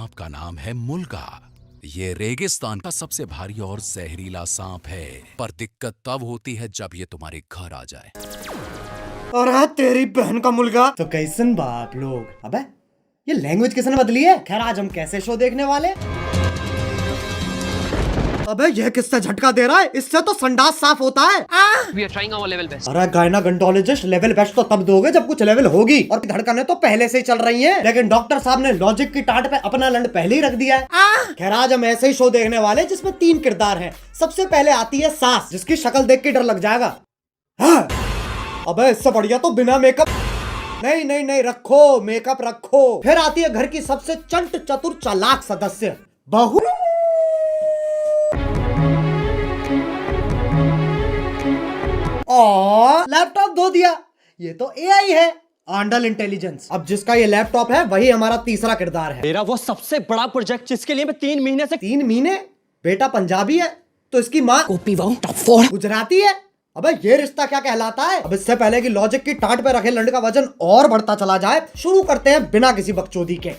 आपका नाम है मुल्गा। ये रेगिस्तान का सबसे भारी और जहरीला सांप है, पर दिक्कत तब होती है जब ये तुम्हारे घर आ जाए। अरे तेरी बहन का मुल्गा, तो कैसन बाप लोग। अबे ये लैंग्वेज किसने बदली है। खैर आज हम कैसे शो देखने वाले। अबे ये किससे झटका दे रहा है, इससे तो संडास साफ होता है। We are trying our level best. अरे गायनाकोलॉजिस्ट लेवल बेस्ट तो तब दोगे जब कुछ लेवल होगी, और धड़कनें तो पहले से ही चल रही हैं। लेकिन डॉक्टर साहब ने लॉजिक की टाट पे अपना लंड पहले ही रख दिया है। खैर आज हम ऐसे ही शो देखने वाले जिसमें 3 किरदार हैं। सबसे पहले आती है सास, जिसकी शक्ल देख के डर लग जाएगा। हाँ। अबे इससे बढ़िया तो बिना मेकअप। नहीं नहीं नहीं, रखो मेकअप रखो। फिर आती है घर की सबसे चंट चतुर चालाक सदस्य, बहू। लैपटॉप धो दिया, ये तो एआई है, आंडल इंटेलिजेंस। अब जिसका ये लैपटॉप है वही हमारा तीसरा किरदार है। मेरा वो सबसे बड़ा प्रोजेक्ट जिसके लिए मैं 3 महीने से 3 महीने? बेटा पंजाबी है तो इसकी माँ गुजराती है। अबे ये रिश्ता क्या कहलाता है। अब इससे पहले कि लॉजिक की टाट पे रखे लंड का वजन और बढ़ता चला जाए, शुरू करते हैं बिना किसी बकचोदी के।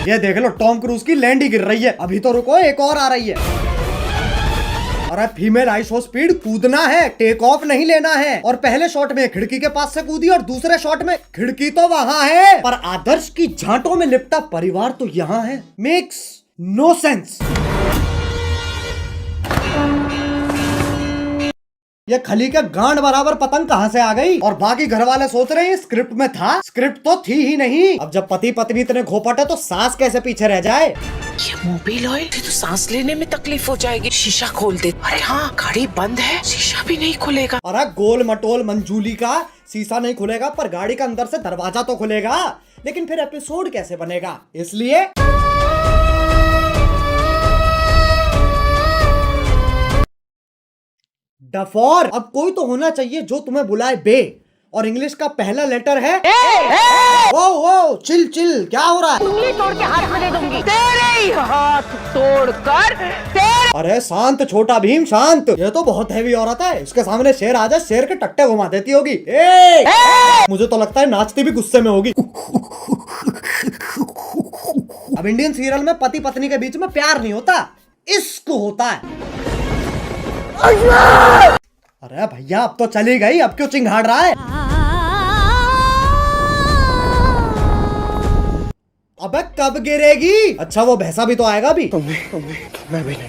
ये देख लो टॉम क्रूज की लैंड ही गिर रही है। अभी तो रुको, एक और आ रही है। अरे फीमेल आइसो स्पीड कूदना है, टेक ऑफ नहीं लेना है। और पहले शॉट में खिड़की के पास से कूदी और दूसरे शॉट में खिड़की तो वहां है, पर आदर्श की झांटों में लिपटा परिवार तो यहाँ है। Makes no sense. ये खली के गांड बराबर पतंग कहां से आ गई। और बाकी घर वाले सोच रहे हैं स्क्रिप्ट में था, स्क्रिप्ट तो थी ही नहीं। अब जब पति पत्नी इतने घोपट है तो सास कैसे पीछे रह जाए। ये मोबिल ऑयल से तो सांस लेने में तकलीफ हो जाएगी। शीशा खोल दे। अरे हाँ, गाड़ी बंद है, शीशा भी नहीं खुलेगा। अरे गोल मटोल मंजूली का शीशा नहीं खुलेगा, पर गाड़ी का अंदर से दरवाजा तो खुलेगा। लेकिन फिर एपिसोड कैसे बनेगा, इसलिए डफोर। अब कोई तो होना चाहिए जो तुम्हें बुलाए बे, और इंग्लिश का पहला लेटर है ए। वो चिल चिल, क्या हो रहा है। उंगली तोड़ के हाथ में दे दूंगी, तेरे ही हाथ तोड़कर तेरे। अरे शांत छोटा भीम शांत, ये तो बहुत हैवी औरत है। इसके सामने शेर आ जाए, शेर के टट्टे घुमा देती होगी। ए! मुझे तो लगता है नाचती भी गुस्से में होगी। अब इंडियन सीरियल में पति पत्नी के बीच में प्यार नहीं होता, इश्क होता है। अरे भैया अब तो चली गई, अब क्यों चिंघाड़ रहा है। अबे कब गिरेगी। अच्छा वो भैंसा भी तो आएगा अभी। मैं भी नहीं।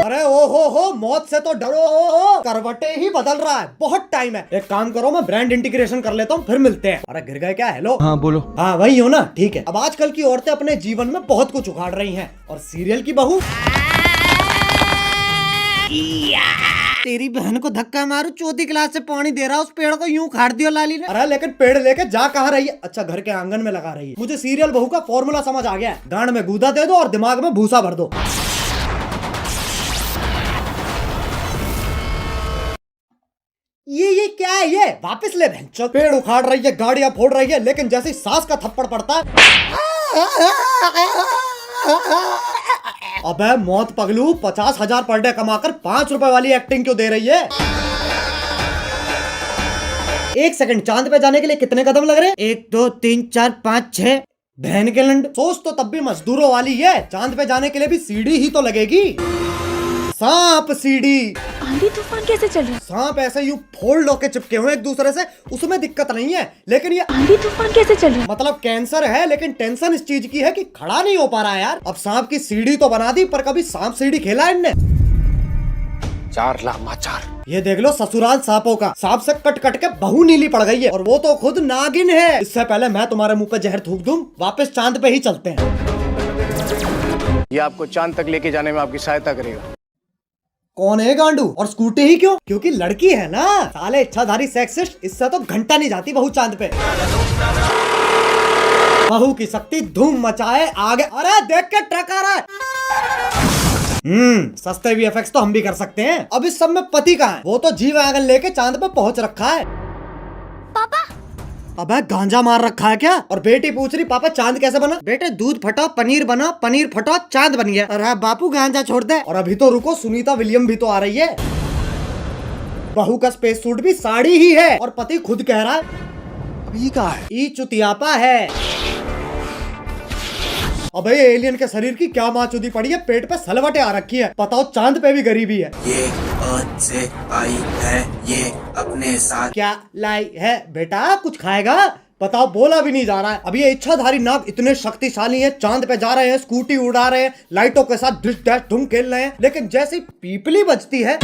अरे ओ हो मौत से तो डरो। करवटे ही बदल रहा है, बहुत टाइम है। एक काम करो, मैं ब्रांड इंटीग्रेशन कर लेता हूँ, फिर मिलते हैं। अरे गिर गए क्या। हेलो हाँ बोलो। हाँ वही हो ना, ठीक है। अब आजकल की औरतें अपने जीवन में बहुत कुछ उखाड़ रही हैं, और सीरियल की बहू तेरी बहन को धक्का मारू, चौथी क्लास से पानी दे रहा, उस पेड़ को यूं उखाड़ दिया लाली ने। अरे लेकिन पेड़ लेके जा कहाँ रही है। अच्छा घर के आंगन में लगा रही है। मुझे सीरियल बहू का फॉर्मूला समझ आ गया है। गांड में गूदा दे दो और दिमाग में भूसा भर दो। ये क्या है, ये वापस ले बहन। पेड़ उखाड़ रही है, गाड़ियां फोड़ रही है, लेकिन जैसे सास का थप्पड़ पड़ता है। अबे मौत पगलू, 50,000 पर डे कमाकर 5 रुपए वाली एक्टिंग क्यों दे रही है। 1 सेकंड, चांद पे जाने के लिए कितने कदम लग रहे हैं। 1 2 3 4 5 6। बहन के लंड, सोच तो तब भी मजदूरों वाली है। चांद पे जाने के लिए भी सीढ़ी ही तो लगेगी। सांप सीढ़ी। आंधी तूफान कैसे चल रहा है। सांप ऐसे यूं फोल्ड होके चिपके हुए एक दूसरे से, उसमें दिक्कत नहीं है। लेकिन ये आंधी तूफान कैसे चल रहा है। मतलब कैंसर है, लेकिन टेंशन इस चीज की है कि खड़ा नहीं हो पा रहा है यार। अब सांप की सीढ़ी तो बना दी, पर कभी सांप सीढ़ी खेला है इनने। 4 लामाचार। ये देख लो ससुराल सांपों का। सांप से कट कट के बहू नीली पड़ गई है, और वो तो खुद नागिन है। इससे पहले मैं तुम्हारे मुंह पे जहर थूक दूं, वापस चांद पे ही चलते हैं। ये आपको चांद तक लेके जाने में आपकी सहायता करेगा। कौन है गांडू, और स्कूटी ही क्यों। क्योंकि लड़की है ना। साले इच्छाधारी सेक्सिस्ट, इससे तो घंटा नहीं जाती बहू चांद पे। बहू की शक्ति धूम मचाए आगे। अरे देख के ट्रक आ रहा है। सस्ते वीएफएक्स तो हम भी कर सकते हैं। अब इस सब में पति कहाँ है। वो तो जी वैगन लेके चांद पे पहुंच रखा है। पापा अबे गांजा मार रखा है क्या। और बेटी पूछ रही पापा चांद कैसे बना। बेटे दूध फटो पनीर बना, पनीर फटो चांद बन गया। अरे बापू गांजा छोड़ दे। और अभी तो रुको, सुनीता विलियम भी तो आ रही है। बहू का स्पेस सूट भी साड़ी ही है और पति खुद कह रहा है अभी का है, ई चुतियापा है। अबे एलियन के शरीर की क्या माचुदी पड़ी है, पेट पे सलवटे आ रखी है, बताओ चांद पे भी गरीबी है। ये अर्थ से आई है, ये अपने साथ क्या लाई है बेटा, कुछ खाएगा? बताओ, बोला भी नहीं जा रहा है। अब ये इच्छाधारी नाग इतने शक्तिशाली हैं, चांद पे जा रहे हैं, स्कूटी उड़ा रहे हैं, लाइटों के साथ डिश डैश धूम खेल रहे हैं, लेकिन जैसे ही पीपली बजती है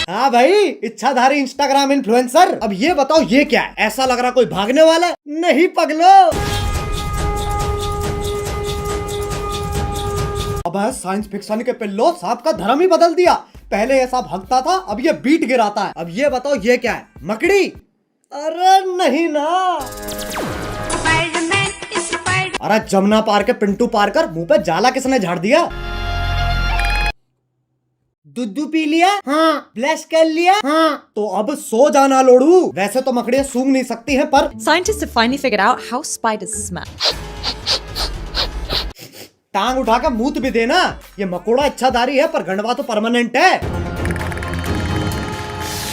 हाँ भाई, इच्छाधारी इंस्टाग्राम इन्फ्लुएंसर। अब ये बताओ ये क्या है? ऐसा लग रहा कोई भागने वाला है। नहीं पगलो, अब साइंस फिक्शन के पिल्लो सांप का धर्म ही बदल दिया। पहले ये सांप हगता था, अब ये बीट गिराता है। अब ये बताओ ये क्या है? मकड़ी? अरे नहीं ना। अरे जमुना पार के पिंटू पार कर मुंह पे जाला किसने झाड़ दिया? दूध पी लिया? हाँ। ब्लश कर लिया? हाँ। तो अब सो जाना लोड़ू। वैसे तो मकड़ियाँ सूंघ नहीं सकती हैं, पर Scientists have finally figured out how spiders smell. टांग उठा के मूत भी देना। ये मकोड़ा इच्छाधारी है, पर गंडवा तो परमानेंट है।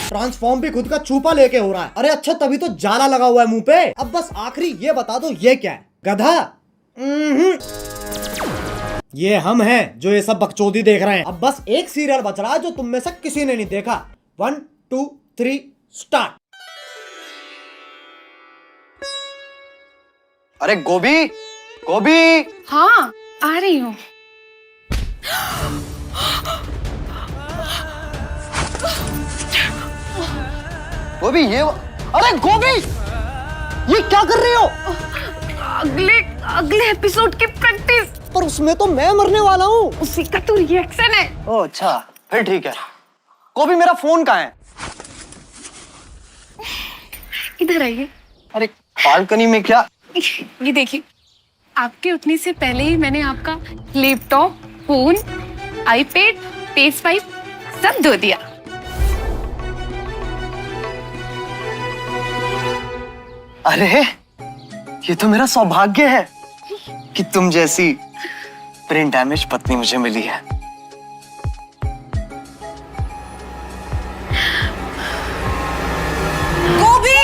ट्रांसफॉर्म भी खुद का चूपा लेके हो रहा है। अरे अच्छा, तभी तो जाला लगा हुआ है मुंह पे। अब बस आखिरी ये बता दो ये क्या है? गधा? ये हम हैं जो ये सब बकचोदी देख रहे हैं। अब बस एक सीरियल बच रहा है जो तुम में से किसी ने नहीं देखा। 1 2 3 स्टार्ट। अरे गोभी, गोभी। हाँ, आ रही हूँ। गोभी ये, अरे गोभी, ये क्या कर रही हो? अगले एपिसोड की प्रैक्टिस। पर उसमें तो मैं मरने वाला हूँ। उसी का तो रिएक्शन है। ओह अच्छा, फिर ठीक है। गोभी मेरा फोन कहाँ है? इधर आइए। अरे बालकनी में क्या? ये देखिए, आपके उठने से पहले ही मैंने आपका लैपटॉप, फोन, आईपैड, PS5 सब धो दिया। अरे ये तो मेरा सौभाग्य है कि तुम जैसी ब्रेन डैमेज पत्नी मुझे मिली है। Gobi!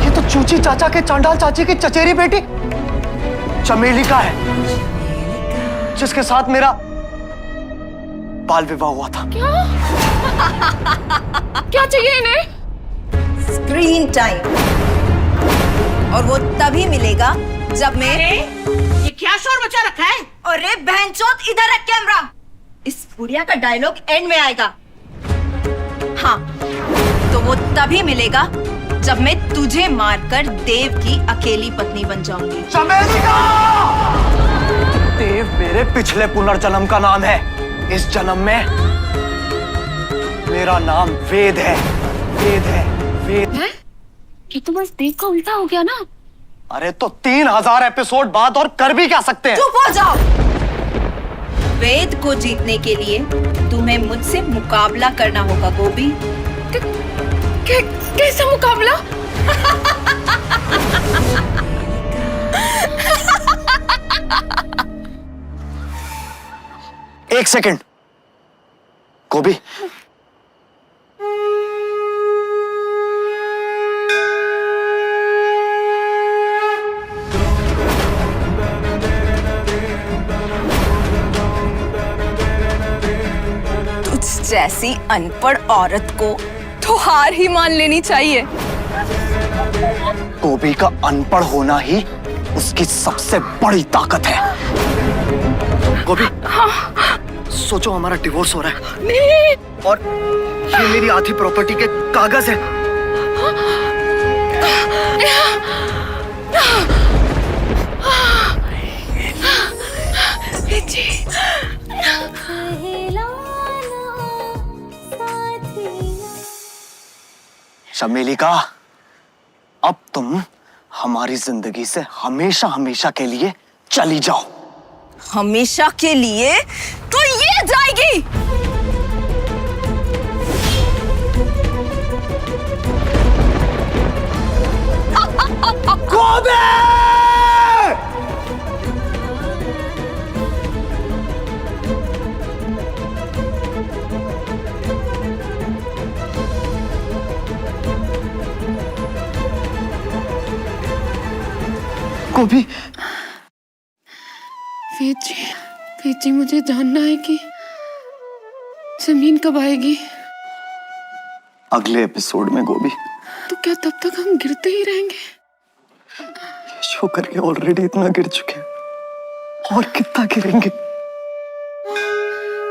ये तो चूची चाचा के चांडाल चाची की चचेरी बेटी चमेली का है, जिसके साथ मेरा बाल विवाह हुआ था। क्या चाहिए इन्हें? Screen time. और वो तभी मिलेगा जब मैं ये क्या शोर मचा रखा है? अरे बहनचोद, इधर रख कैमरा। इस बुढ़िया का डायलॉग एंड में आएगा। हाँ, तो वो तभी मिलेगा जब मैं तुझे मारकर देव की अकेली पत्नी बन जाऊंगी। चमेली का! देव मेरे पिछले पुनर्जन्म का नाम है। इस जन्म में मेरा नाम वेद है। वेद है, वेद है? ये तो बस देव का उल्टा हो गया ना। अरे तो 3000 एपिसोड बाद और कर भी क्या सकते हैं? चुप हो जाओ। वेद को जीतने के लिए तुम्हें मुझसे मुकाबला करना होगा गोभी। कैसा मुकाबला? एक सेकंड गोभी, जैसी अनपढ़ औरत को तो हार ही मान लेनी चाहिए। गोभी का अनपढ़ होना ही उसकी सबसे बड़ी ताकत है। गोभी, सोचो हमारा डिवोर्स हो रहा है। नहीं। और ये मेरी आधी प्रॉपर्टी के कागज है। चमेली का, अब तुम हमारी जिंदगी से हमेशा हमेशा के लिए चली जाओ। हमेशा के लिए तो ये जाएगी। गोभी! गोभी, वेद जी मुझे जानना है कि जमीन कब आएगी। अगले एपिसोड में गोभी। तो क्या तब तक हम गिरते ही रहेंगे? शो करके ऑलरेडी इतना गिर चुके हैं, और कितना गिरेंगे?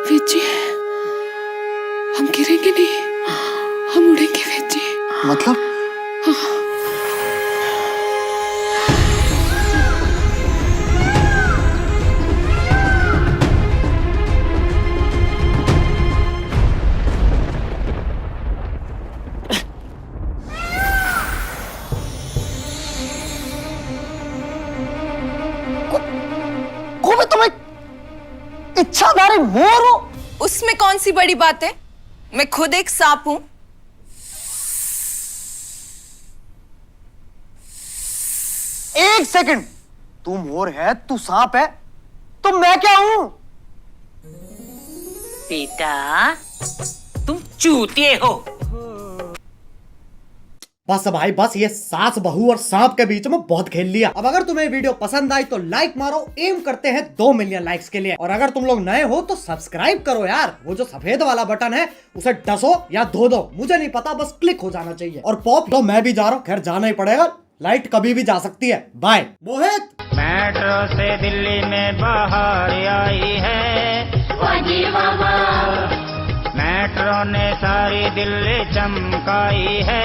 वेद जी, हम गिरेंगे नहीं, हम उड़ेंगे वेद जी। मतलब? गोभी, तुम एक इच्छाधारी मोर हो। उसमें कौन सी बड़ी बात है? मैं खुद एक सांप हूं। एक सेकंड, तू मोर है, तू सांप है, तो मैं क्या हूं? बेटा तुम चूतिए हो। बस भाई बस, ये सास बहू और सांप के बीच में बहुत खेल लिया। अब अगर तुम्हें वीडियो पसंद आई तो लाइक मारो, एम करते हैं 2 मिलियन लाइक्स के लिए। और अगर तुम लोग नए हो तो सब्सक्राइब करो यार, वो जो सफेद वाला बटन है उसे डसो या धो दो, मुझे नहीं पता, बस क्लिक हो जाना चाहिए। और पॉप तो मैं भी जा रहा हूँ, खैर जाना ही पड़ेगा, लाइट कभी भी जा सकती है। बाय। मोहित मेट्रो से दिल्ली में बाहर आई है, मेट्रो ने सारी दिल्ली चमकाई है।